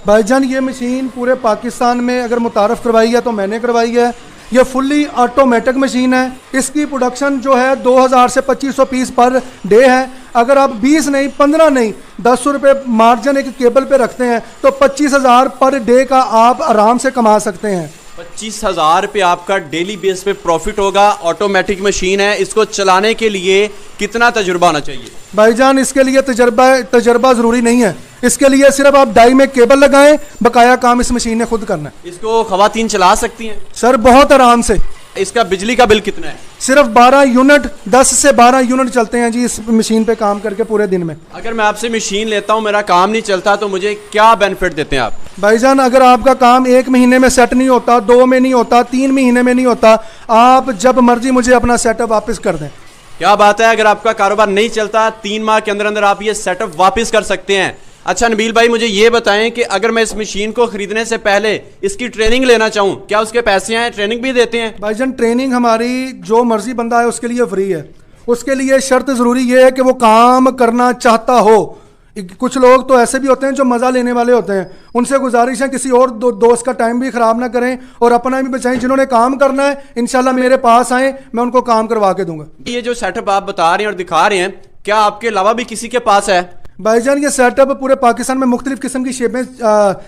भाईजान ये मशीन पूरे पाकिस्तान में अगर मुतारफ़ करवाई है तो मैंने करवाई है। ये फुल्ली ऑटोमेटिक मशीन है। इसकी प्रोडक्शन जो है 2000 से 2500 पीस पर डे है। अगर आप 20 नहीं 15 नहीं 10 रुपये मार्जिन एक केबल पे रखते हैं तो 25,000 पर डे का आप आराम से कमा सकते हैं। 25,000 पे आपका डेली बेस पे प्रॉफिट होगा। ऑटोमेटिक मशीन है, इसको चलाने के लिए कितना तजुर्बा होना चाहिए? भाईजान इसके लिए तजर्बा ज़रूरी नहीं है। इसके लिए सिर्फ आप डाई में केबल लगाएं, बकाया काम इस मशीन ने खुद करना है। इसको खवातीन चला सकती हैं? सर बहुत आराम से। इसका बिजली का बिल कितना है? सिर्फ 12 यूनिट 10 से 12 यूनिट चलते हैं जी इस मशीन पे काम करके पूरे दिन में। अगर मैं आपसे मशीन लेता हूं, मेरा काम नहीं चलता, तो मुझे क्या बेनिफिट देते हैं आप? भाईजान अगर आपका काम 1 महीने में सेट नहीं होता, 2 में नहीं होता, 3 महीने में नहीं होता, आप जब मर्जी मुझे अपना सेटअप वापस कर दें। क्या बात है, अगर आपका कारोबार नहीं चलता 3 माह के अंदर अंदर आप ये सेटअप वापस कर सकते हैं। अच्छा नबील भाई, मुझे ये बताएं कि अगर मैं इस मशीन को खरीदने से पहले इसकी ट्रेनिंग लेना चाहूँ, क्या उसके पैसे हैं? ट्रेनिंग भी देते हैं? भाईजान ट्रेनिंग हमारी जो मर्जी बंदा है उसके लिए फ्री है। उसके लिए शर्त ज़रूरी ये है कि वो काम करना चाहता हो। कुछ लोग तो ऐसे भी होते हैं जो मज़ा लेने वाले होते हैं। उनसे गुजारिश है किसी और दोस्त का टाइम भी ख़राब ना करें और अपना भी बचाएं। जिन्होंने काम करना है इंशाल्लाह मेरे पास आएँ, मैं उनको काम करवा के दूंगा। ये जो सेटअप आप बता रहे हैं और दिखा रहे हैं, क्या आपके अलावा भी किसी के पास है? भाईजान ये सेटअप पूरे पाकिस्तान में मुख्तलिफ किस्म की शेपें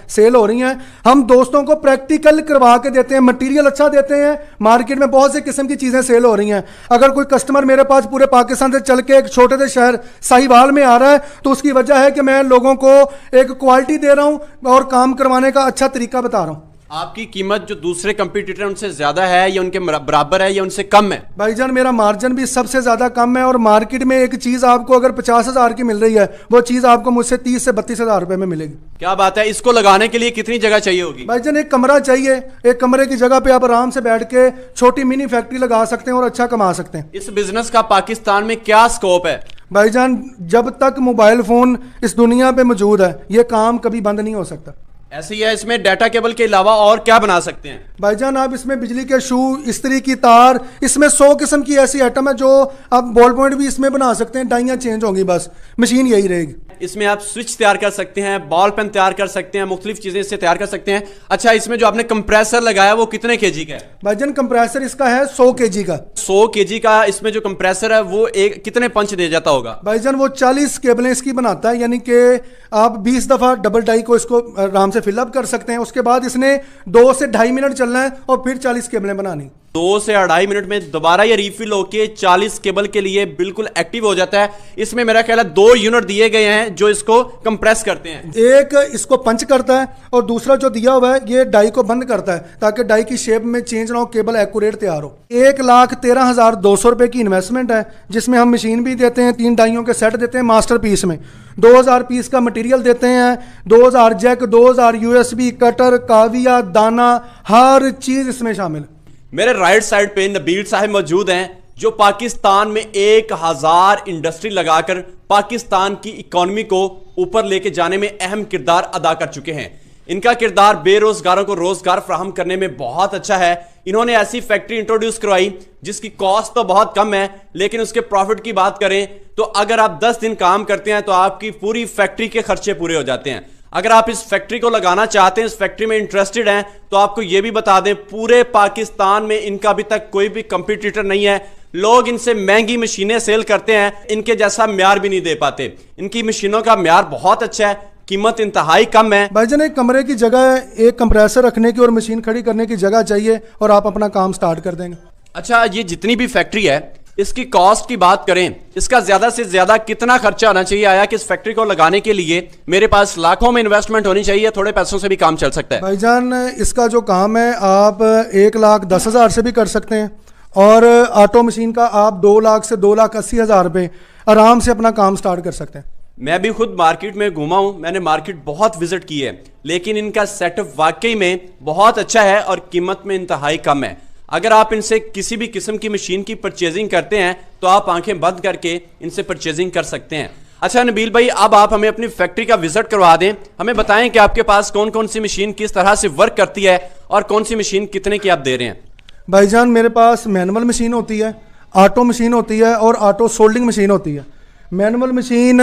सेल हो रही हैं। हम दोस्तों को प्रैक्टिकल करवा के देते हैं, मटेरियल अच्छा देते हैं। मार्केट में बहुत से किस्म की चीज़ें सेल हो रही हैं। अगर कोई कस्टमर मेरे पास पूरे पाकिस्तान से चल के एक छोटे से शहर साहिवाल में आ रहा है तो उसकी वजह है कि मैं लोगों को एक क्वालिटी दे रहा हूँ और काम करवाने का अच्छा तरीका बता रहा हूँ। आपकी कीमत जो दूसरे कंपटीटर उनसे ज्यादा है या उनके बराबर है या उनसे कम है? भाईजान मेरा मार्जिन भी सबसे ज्यादा कम है और मार्केट में एक चीज आपको अगर 50,000 की मिल रही है वो चीज आपको मुझसे 30 से 32,000 रुपए में मिलेगी। क्या बात है। इसको लगाने के लिए कितनी जगह चाहिए होगी? भाईजान एक कमरा चाहिए। एक कमरे की जगह पे आप आराम से बैठ के छोटी मिनी फैक्ट्री लगा सकते हैं और अच्छा कमा सकते हैं। इस बिजनेस का पाकिस्तान में क्या स्कोप है? भाईजान जब तक मोबाइल फोन इस दुनिया पे मौजूद है ये काम कभी बंद नहीं हो सकता। ऐसे ही है, इसमें डाटा केबल के अलावा और क्या बना सकते हैं? भाईजान आप इसमें बिजली के शू, इस्त्री की तार, इसमें 100 किस्म की ऐसी आइटम है जो आप बॉल पॉइंट भी इसमें बना सकते हैं। डाइयाँ चेंज होंगी, बस मशीन यही रहेगी। इसमें आप स्विच तैयार कर सकते हैं, बॉल पेन तैयार कर सकते हैं, मुख्तलिफ चीजें इससे तैयार कर सकते हैं। अच्छा, इसमें जो आपने कंप्रेसर लगाया वो कितने केजी का है? भाईजान कंप्रेसर इसका है 100 केजी का। 100 केजी का इसमें जो कंप्रेसर है वो एक कितने पंच दे जाता होगा? भाईजान वो 40 केबलें इसकी बनाता है, यानी कि आप 20 दफा डबल डाई को इसको आराम से फिलअप कर सकते हैं। उसके बाद इसने 2 से 2.5 मिनट चलना है और फिर 40 केबलें बनानी। 2 से 2.5 मिनट में दोबारा ये रिफिल होके 40 केबल के लिए बिल्कुल एक्टिव हो जाता है। इसमें मेरा ख्याल है 2 यूनिट दिए गए हैं जो इसको कंप्रेस करते हैं। एक इसको पंच करता है और दूसरा जो दिया हुआ है ये डाई को बंद करता है ताकि डाई की शेप में चेंज ना हो, केबल एक्यूरेट तैयार हो। 1,13,200 रुपए की इन्वेस्टमेंट है जिसमें हम मशीन भी देते हैं, 3 डाइयों के सेट देते हैं मास्टर पीस में, 2000 पीस का मटेरियल देते हैं, 2000 जैक, 2000 USB कटर, काविया, दाना, हर चीज इसमें शामिल है। मेरे राइट साइड पे नबील साहब मौजूद हैं जो पाकिस्तान में 1000 इंडस्ट्री लगाकर पाकिस्तान की इकोनॉमी को ऊपर लेके जाने में अहम किरदार अदा कर चुके हैं। इनका किरदार बेरोजगारों को रोजगार फराहम करने में बहुत अच्छा है। इन्होंने ऐसी फैक्ट्री इंट्रोड्यूस करवाई जिसकी कॉस्ट तो बहुत कम है, लेकिन उसके प्रॉफिट की बात करें तो अगर आप 10 दिन काम करते हैं तो आपकी पूरी फैक्ट्री के खर्चे पूरे हो जाते हैं। अगर आप इस फैक्ट्री को लगाना चाहते हैं, इस फैक्ट्री में इंटरेस्टेड हैं, तो आपको यह भी बता दें पूरे पाकिस्तान में इनका अभी तक कोई भी कंपटीटर नहीं है। लोग इनसे महंगी मशीनें सेल करते हैं, इनके जैसा म्यार भी नहीं दे पाते। इनकी मशीनों का म्यार बहुत अच्छा है, कीमत इंतहाई कम है। भाईजान एक कमरे की जगह एक कंप्रेसर रखने की और मशीन खड़ी करने की जगह चाहिए और आप अपना काम स्टार्ट कर देंगे। अच्छा, ये जितनी भी फैक्ट्री है इसकी कॉस्ट की बात करें, इसका ज्यादा से ज्यादा कितना खर्चा आना चाहिए? आया कि इस फैक्ट्री को लगाने के लिए मेरे पास लाखों में इन्वेस्टमेंट होनी चाहिए, थोड़े पैसों से भी काम चल सकता है? भाईजान इसका जो काम है आप 1,10,000 से भी कर सकते हैं और ऑटो मशीन का आप 2 लाख से 2,80,000 रुपये आराम से अपना काम स्टार्ट कर सकते हैं। मैं भी खुद मार्केट में घूमा हूं, मैंने मार्केट बहुत विजिट की है, लेकिन इनका सेटअप वाकई में बहुत अच्छा है और कीमत में इंतहाई कम है। अगर आप इनसे किसी भी किस्म की मशीन की परचेजिंग करते हैं तो आप आंखें बंद करके इनसे परचेजिंग कर सकते हैं। अच्छा नबील भाई, अब आप हमें अपनी फैक्ट्री का विजिट करवा दें, हमें बताएं कि आपके पास कौन कौन सी मशीन किस तरह से वर्क करती है और कौन सी मशीन कितने की आप दे रहे हैं? भाईजान मेरे पास मैनुअल मशीन होती है, ऑटो मशीन होती है और ऑटो सोल्डिंग मशीन होती है। मैनुअल मशीन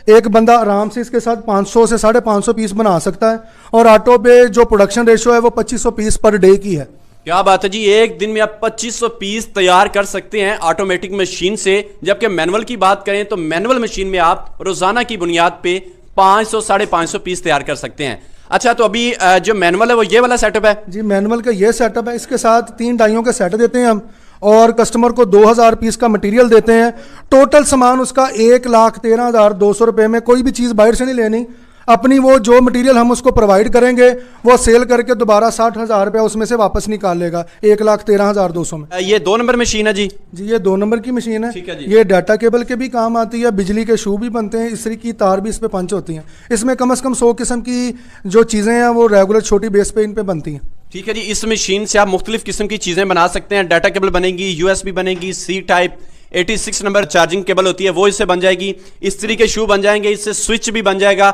एक बंदा आराम से इसके साथ 500 से 550 पीस बना सकता है, और ऑटो पे जो प्रोडक्शन रेशो है वो 2500 पीस पर डे की है। क्या बात है जी, एक दिन में आप 2500 पीस तैयार कर सकते हैं ऑटोमेटिक मशीन से। जबकि मैनुअल की बात करें तो मैनुअल मशीन में आप रोजाना की बुनियाद पे 500 550 पीस तैयार कर सकते हैं। अच्छा, तो अभी जो मैनुअल है वो ये वाला सेटअप है जी, मैनुअल का ये सेटअप है। इसके साथ 3 डाइयों का सेट देते हैं हम, और कस्टमर को 2000 पीस का मटेरियल देते हैं। टोटल सामान उसका 1,13,200 रुपये में, कोई भी चीज़ बाहर से नहीं लेनी, अपनी वो जो मटेरियल हम उसको प्रोवाइड करेंगे वो सेल करके दोबारा 60,000 रुपया उसमें से वापस निकाल लेगा 1,13,200 में। ये 2 नंबर मशीन है जी? जी, ये 2 नंबर की मशीन है। ठीक है जी। ये डाटा केबल के भी काम आती है, बिजली के शू भी बनते हैं, इस्त्री की तार भी इस पे पंच होती हैं। इसमें कम से कम 100 किस्म की जो चीज़ें हैं वो रेगुलर छोटी बेस पे इन पे बनती हैं। ठीक है जी, इस मशीन से आप मुख्तलिफ किस्म की चीजें बना सकते हैं। डाटा केबल बनेगी, यूएसबी बनेगी, C type 86 number charging cable होती है वो इससे बन जाएगी, इस्त्री के शू बन जाएंगे, इससे स्विच भी बन जाएगा।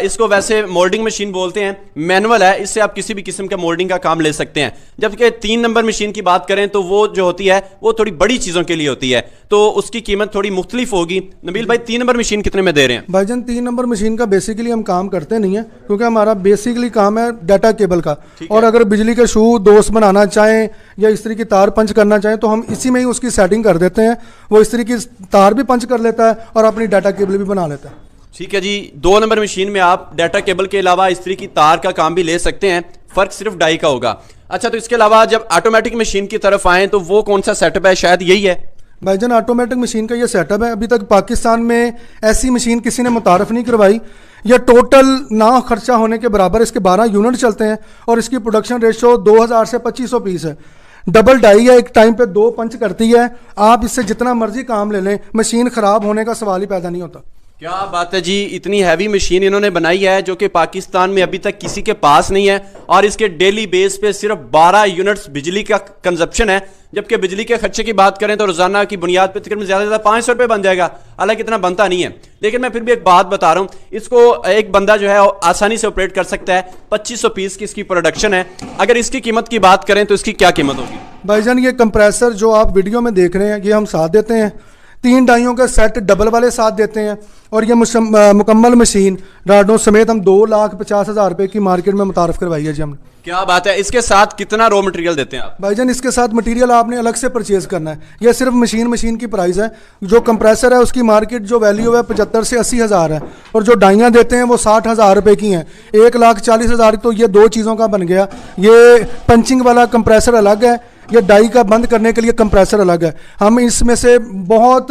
इसको वैसे मोल्डिंग मशीन बोलते हैं, मैनुअल है, इससे आप किसी भी किस्म का मोल्डिंग का काम ले सकते हैं। जबकि 3 नंबर मशीन की बात करें तो वो जो होती है वो थोड़ी बड़ी चीज़ों के लिए होती है, तो उसकी कीमत थोड़ी मुख्तलिफ होगी। नबील भाई, 3 नंबर मशीन कितने में दे रहे हैं? भाईजान 3 नंबर मशीन का बेसिकली हम काम करते नहीं है, क्योंकि हमारा बेसिकली काम है डाटा केबल का, और अगर बिजली के शू दोस्त बनाना चाहें या इस्त्री की तार पंच करना चाहें तो हम इसी में ही उसकी सेटिंग कर देते हैं। वो इस्त्री की तार भी पंच कर लेता है और अपनी डाटा केबल भी बना लेता है। ठीक है जी, 2 नंबर मशीन में आप डाटा केबल के अलावा इस्त्री की तार का काम भी ले सकते हैं, फर्क सिर्फ डाई का होगा। अच्छा, तो इसके अलावा जब ऑटोमेटिक मशीन की तरफ आए तो वो कौन सा सेटअप है? शायद यही है भाईजान, ऑटोमेटिक मशीन का ये सेटअप है। अभी तक पाकिस्तान में ऐसी मशीन किसी ने मुतारफ नहीं करवाई। यह टोटल ना खर्चा होने के बराबर इसके 12 यूनिट चलते हैं, और इसकी प्रोडक्शन रेशो 2000 से 2500 पीस है। डबल डाई है, एक टाइम पे 2 पंच करती है। आप इससे जितना मर्जी काम ले लें, मशीन खराब होने का सवाल ही पैदा नहीं होता। क्या बात है जी, इतनी हैवी मशीन इन्होंने बनाई है जो कि पाकिस्तान में अभी तक किसी के पास नहीं है, और इसके डेली बेस पे सिर्फ 12 यूनिट्स बिजली का कंजप्शन है। जबकि बिजली के खर्चे की बात करें तो रोजाना की बुनियाद पे तकरीबन ज्यादा से ज्यादा 500 रुपये बन जाएगा। हालांकि इतना बनता नहीं है, लेकिन मैं फिर भी एक बात बता रहा हूं, इसको एक बंदा जो है आसानी से ऑपरेट कर सकता है। 2500 पीस की इसकी प्रोडक्शन है। अगर इसकी कीमत की बात करें तो इसकी क्या कीमत होगी? भाईजान, ये कंप्रेसर जो आप वीडियो में देख रहे हैं ये हम साथ देते हैं। 3 डाइयों का सेट डबल वाले साथ देते हैं, और ये मुकम्मल मशीन राडों समेत हम 2,50,000 रुपये की मार्केट में मुतारफ करवाई है जी हमने। क्या बात है, इसके साथ कितना रॉ मटेरियल देते हैं आप? भाईजान, इसके साथ मटेरियल आपने अलग से परचेज करना है। यह सिर्फ मशीन की प्राइस है। जो कंप्रेसर है उसकी मार्केट जो वैल्यू है 75 से 80 हज़ार है, और जो डाइयाँ देते हैं वो 60,000 रुपये की हैं। 1,40,000। तो ये 2 चीज़ों का बन गया। ये पंचिंग वाला कंप्रेसर अलग है, ये डाई का बंद करने के लिए कंप्रेसर अलग है। हम इसमें से बहुत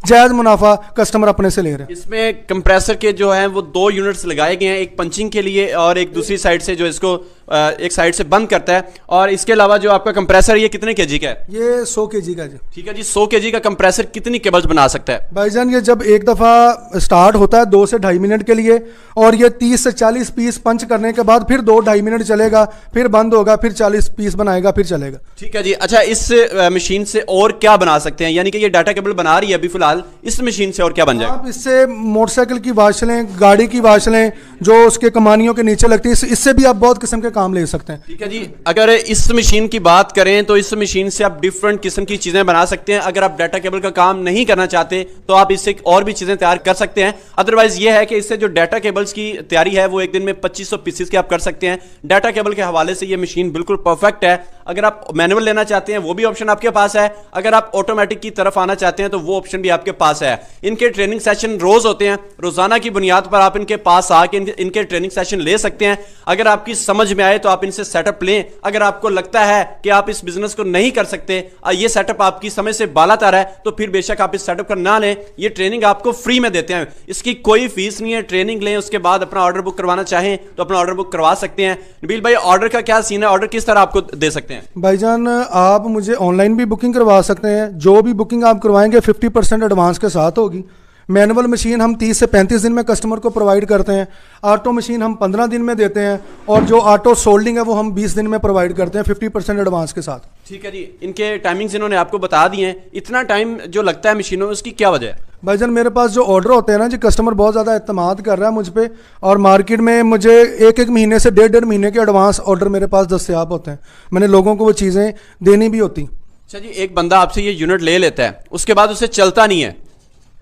जायज़ मुनाफा कस्टमर अपने से ले रहे हैं। इसमें कंप्रेसर के जो हैं वो 2 यूनिट्स लगाए गए हैं, एक पंचिंग के लिए और एक दूसरी साइड से जो इसको एक साइड से बंद करता है। और इसके अलावा जो आपका कंप्रेसर ये कितने केजी का है? ये 100 केजी का जी। ठीक है जी, 100 केजी का कंप्रेसर कितनी केबल्स बना सकता है? भाईजान, ये जब एक दफ़ा स्टार्ट होता है 2 से 2.5 मिनट के लिए, और ये 30 से 40 पीस पंच करने के बाद फिर 2-2.5 मिनट चलेगा, फिर बंद होगा, फिर 40 पीस बनाएगा, फिर चलेगा। ठीक है जी। अच्छा, इस मशीन से और क्या बना सकते हैं? यानी कि ये डाटा केबल बना रही है अभी फिलहाल, इस मशीन से और क्या बन जाएगा? आप इससे मोटरसाइकिल की वाशलें, गाड़ी की वाशलें जो उसके कमानियों के नीचे लगती है, इससे भी आप बहुत किस्म के काम ले सकते हैं। ठीक है जी। अगर इस मशीन की बात करें तो इस मशीन से आप डिफरेंट किस्म की चीजें बना सकते हैं। अगर आप डाटा केबल का काम नहीं करना चाहते तो आप इससे और भी चीजें तैयार कर सकते हैं। अदरवाइज ये है कि इससे जो डाटा केबल्स की तैयारी है वो एक दिन में 2500 पीसेस की आप कर सकते हैं। डाटा केबल के हवाले से ये मशीन बिल्कुल परफेक्ट है। अगर आप मैनुअल लेना चाहते हैं वो भी ऑप्शन आपके पास है, अगर आप ऑटोमेटिक की तरफ आना चाहते हैं तो वो ऑप्शन भी आपके पास है। इनके ट्रेनिंग सेशन रोज होते हैं, रोजाना की बुनियाद पर आप इनके पास आके इनके ट्रेनिंग सेशन ले सकते हैं। अगर आपकी समझ में आए तो आप इनसे सेटअप लें। अगर आपको लगता है कि आप इस बिजनेस को नहीं कर सकते, ये सेटअप आपकी समझ से बालातर है, तो फिर बेशक आप इस सेटअप का ना लें। ये ट्रेनिंग आपको फ्री में देते हैं, इसकी कोई फीस नहीं है। ट्रेनिंग लें, उसके बाद अपना ऑर्डर बुक करवाना चाहें तो अपना ऑर्डर बुक करवा सकते हैं। नबील भाई, ऑर्डर का क्या सीन है? ऑर्डर किस तरह आपको दे सकते हैं? भाईजान, आप मुझे ऑनलाइन भी बुकिंग करवा सकते हैं। जो भी बुकिंग आप करवाएंगे 50% एडवांस के साथ होगी। मैनुअल मशीन हम 30 से 35 दिन में कस्टमर को प्रोवाइड करते हैं। ऑटो मशीन हम 15 दिन में देते हैं, और जो ऑटो सोल्डिंग है वो हम 20 दिन में प्रोवाइड करते हैं 50% एडवांस के साथ। ठीक है जी। इनके टाइमिंग्स इन्होंने आपको बता दिए हैं। इतना टाइम जो लगता है मशीनों में, उसकी क्या वजह है? भाईजान, मेरे पास जो ऑर्डर होते हैं ना जी, कस्टमर बहुत ज़्यादा एतमाद कर रहा है मुझ पे, और मार्केट में मुझे 1-1 महीने से 1.5 महीने के एडवांस ऑर्डर मेरे पास दस्तयाब होते हैं। मैंने लोगों को वो चीज़ें देनी भी होती। अच्छा जी, एक बंदा आपसे ये यूनिट ले लेता है, उसके बाद उसे चलता नहीं है,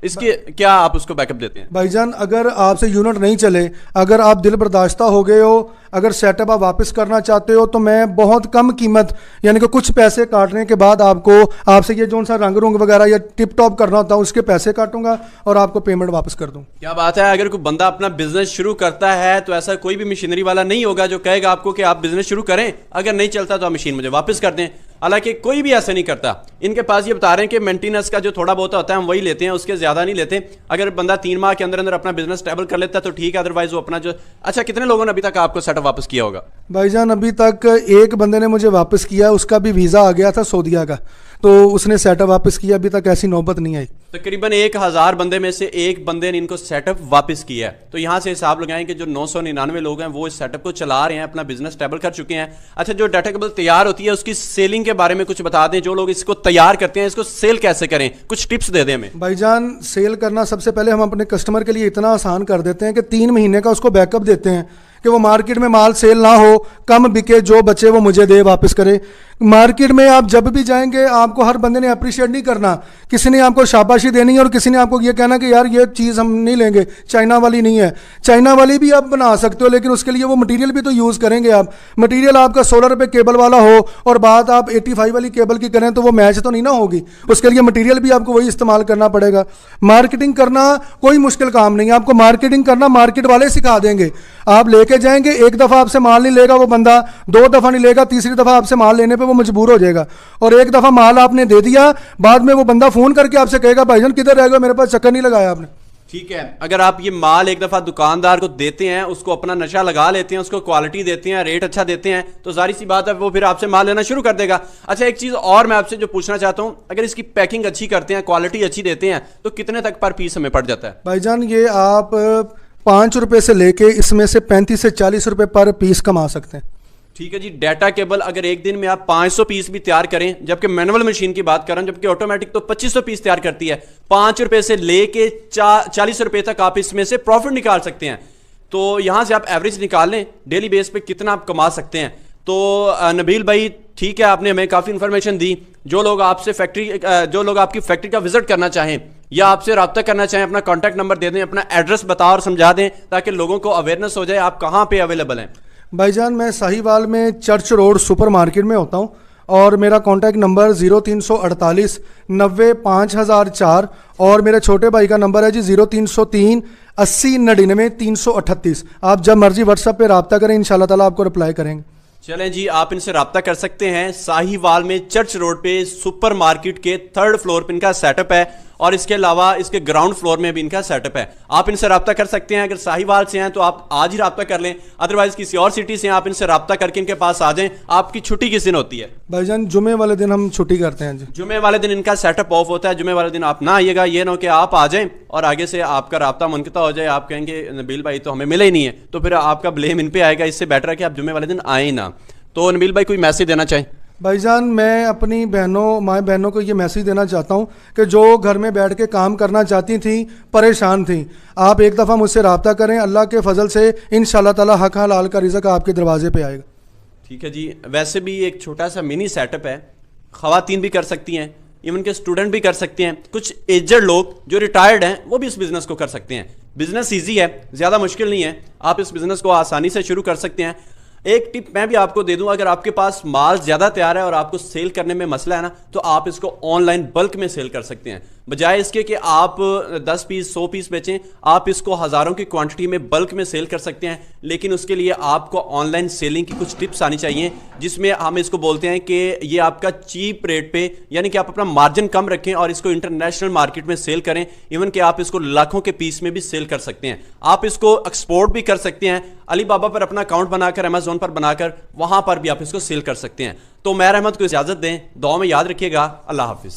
इसके क्या आप उसको बैकअप देते हैं? भाईजान अगर आपसे यूनिट नहीं चले, अगर आप दिल बर्दाश्ता हो गए हो, अगर सेटअप आप वापस करना चाहते हो, तो मैं बहुत कम कीमत यानी कि कुछ पैसे काटने के बाद आपसे ये जो सा रंग रुंग वगैरह या टिप टॉप करना होता है उसके पैसे काटूंगा और आपको पेमेंट वापस कर दूं। क्या बात है। अगर कोई बंदा अपना बिजनेस शुरू करता है तो ऐसा कोई भी मशीनरी वाला नहीं होगा जो कहेगा आपको कि आप बिजनेस शुरू करें, अगर नहीं चलता तो आप मशीन मुझे वापस कर दें। हालांकि कोई भी ऐसा नहीं करता। इनके पास ये बता रहे हैं कि मेंटेनेंस का जो थोड़ा बहुत होता है हम वही लेते हैं, उसके ज्यादा नहीं लेते। अगर बंदा 3 माह के अंदर अंदर अपना बिजनेस स्टेबल कर लेता है तो ठीक है, अदरवाइज वो अपना जो। अच्छा, कितने लोगों ने अभी तक आपको सेटअप वापस किया होगा? भाईजान अभी तक एक बंदे ने मुझे वापस किया, उसका भी वीज़ा आ गया था सऊदीया का, तो उसने सेटअप वापस किया। अभी तक ऐसी नौबत नहीं आई। तकरीबन 1000 बंदे में से एक बंदे ने इनको सेटअप वापस किया है। तो यहां से हिसाब लगाएं कि जो 999 लोग हैं वो इस सेटअप को चला रहे हैं, अपना बिजनेस स्टेबल कर चुके हैं। अच्छा, जो डाटा केबल तैयार होती है उसकी सेलिंग के बारे में कुछ बता दें। जो लोग इसको तैयार करते हैं इसको सेल कैसे करें, कुछ टिप्स दे दें हमें। भाईजान सेल करना सबसे पहले हम अपने कस्टमर के लिए इतना आसान कर देते हैं कि 3 महीने का उसको बैकअप देते हैं कि वो मार्केट में माल सेल ना हो, कम बिके, जो बचे वो मुझे दे, वापस करे। मार्केट में आप जब भी जाएंगे आपको हर बंदे ने अप्रिशिएट नहीं करना, किसी ने आपको शाबाशी देनी है और किसी ने आपको ये कहना कि यार ये चीज़ हम नहीं लेंगे, चाइना वाली नहीं है। चाइना वाली भी आप बना सकते हो, लेकिन उसके लिए वो मटेरियल भी तो यूज़ करेंगे आप। मटेरियल आपका 16 रुपये केबल वाला हो और बात आप 85 वाली केबल की करें तो वो मैच तो नहीं ना होगी। उसके लिए मटेरियल भी आपको वही इस्तेमाल करना पड़ेगा। मार्केटिंग करना कोई मुश्किल काम नहीं है, आपको मार्केटिंग करना मार्केट वाले सिखा देंगे। आप लेके जाएंगे, एक दफ़ा आपसे माल नहीं लेगा वो बंदा, 2 दफ़ा नहीं लेगा, तीसरी दफ़ा आपसे माल लेने पे वो मजबूर हो जाएगा। और एक दफ़ा माल आपने दे दिया, बाद में वो बंदा फ़ोन करके आपसे कहेगा भाईजान किधर रह गए, मेरे पास चक्कर नहीं लगाया आपने। ठीक है, अगर आप ये माल एक दफ़ा दुकानदार को देते हैं, उसको अपना नशा लगा लेते हैं, उसको क्वालिटी देते हैं, रेट अच्छा देते हैं, तो जाहिर सी बात है वो फिर आपसे माल लेना शुरू कर देगा। अच्छा, एक चीज़ और मैं आपसे जो पूछना चाहता हूँ, अगर इसकी पैकिंग अच्छी करते हैं, क्वालिटी अच्छी देते हैं, तो कितने तक पर पीस हमें पड़ जाता है? भाईजान ये आप 5 रुपये से लेके इसमें से 35 से 40 रुपये पर पीस कमा सकते हैं। ठीक है जी। डाटा केबल अगर एक दिन में आप 500 पीस भी तैयार करें, जबकि मैनुअल मशीन की बात कर रहा हूं, जबकि ऑटोमेटिक तो 2500 पीस तैयार करती है, 5 रुपए से लेके 40 रुपए तक आप इसमें से प्रॉफिट निकाल सकते हैं। तो यहां से आप एवरेज निकाल लें डेली बेस पे कितना आप कमा सकते हैं। तो नबील भाई ठीक है, आपने हमें काफ़ी इंफॉर्मेशन दी। जो लोग आपकी फैक्ट्री का विजिट करना चाहें या आपसे रब्ता करना चाहें, अपना कॉन्टैक्ट नंबर दे दें, अपना एड्रेस बताओ और समझा दें ताकि लोगों को अवेयरनेस हो जाए आप कहाँ पे अवेलेबल हैं। भाईजान मैं साहिवाल में चर्च रोड सुपर मार्केट में होता हूँ और मेरा कॉन्टैक्ट नंबर 0348 90 5004 और मेरे छोटे भाई का नंबर है जी 0303 80 99 338। आप जब मर्जी व्हाट्सएप पे रब्ता करें, इंशाल्लाह ताला आपको रिप्लाई करेंगे। चलें जी, आप इनसे रब्ता कर सकते हैं। साहिवाल में चर्च रोड पे सुपर मार्केट के 3rd फ्लोर पे इनका सेटअप है और इसके अलावा इसके ग्राउंड फ्लोर में भी इनका सेटअप है। आप इनसे रब्ता कर सकते हैं। अगर साहिवाल से हैं तो आप आज ही रब्ता कर लें, अदरवाइज किसी और सिटी से आप इनसे रब्ता करके इनके पास आ जाएं। आपकी छुट्टी किस दिन होती है? भाईजान जुमे वाले दिन हम छुट्टी करते हैं जी। जुमे वाले दिन इनका सेटअप ऑफ होता है। जुमे वाले दिन आप ना आइएगा, ये ना हो कि आप आ जाएं और आगे से आपका रब्ता मुनक़ता हो जाए, आप कहेंगे नबील भाई तो हमें मिले ही नहीं है, तो फिर आपका ब्लेम इन पे आएगा। इससे बेटर है कि आप जुमे वाले दिन आए ना। तो नबील भाई कोई मैसेज देना चाहें? भाईजान मैं अपनी माँ बहनों को ये मैसेज देना चाहता हूँ कि जो घर में बैठ के काम करना चाहती थी, परेशान थी, आप एक दफ़ा मुझसे रब्ता करें। अल्लाह के फजल से इंशाल्लाह ताला हक हलाल का रिज़्क आपके दरवाजे पे आएगा। ठीक है जी। वैसे भी एक छोटा सा मिनी सेटअप है, ख़वातीन भी कर सकती हैं, इवन के स्टूडेंट भी कर सकते हैं, कुछ एजड लोग जो रिटायर्ड हैं वो भी इस बिज़नेस को कर सकते हैं। बिज़नेस ईजी है, ज़्यादा मुश्किल नहीं है, आप इस बिज़नेस को आसानी से शुरू कर सकते हैं। एक टिप मैं भी आपको दे दूं, अगर आपके पास माल ज़्यादा तैयार है और आपको सेल करने में मसला है ना, तो आप इसको ऑनलाइन बल्क में सेल कर सकते हैं। बजाय इसके कि आप 10 पीस 100 पीस बेचें, आप इसको हज़ारों की क्वांटिटी में बल्क में सेल कर सकते हैं। लेकिन उसके लिए आपको ऑनलाइन सेलिंग की कुछ टिप्स आनी चाहिए, जिसमें हम इसको बोलते हैं कि ये आपका चीप रेट पे, यानी कि आप अपना मार्जिन कम रखें और इसको इंटरनेशनल मार्केट में सेल करें। इवन कि आप इसको लाखों के पीस में भी सेल कर सकते हैं। आप इसको एक्सपोर्ट भी कर सकते हैं, अली बाबा पर अपना अकाउंट बनाकर, अमेजोन पर बनाकर, वहां पर भी आप इसको सेल कर सकते हैं। तो मैं रहमत को इजाज़त दें, दुआ में याद रखिएगा। अल्लाह हाफिज़।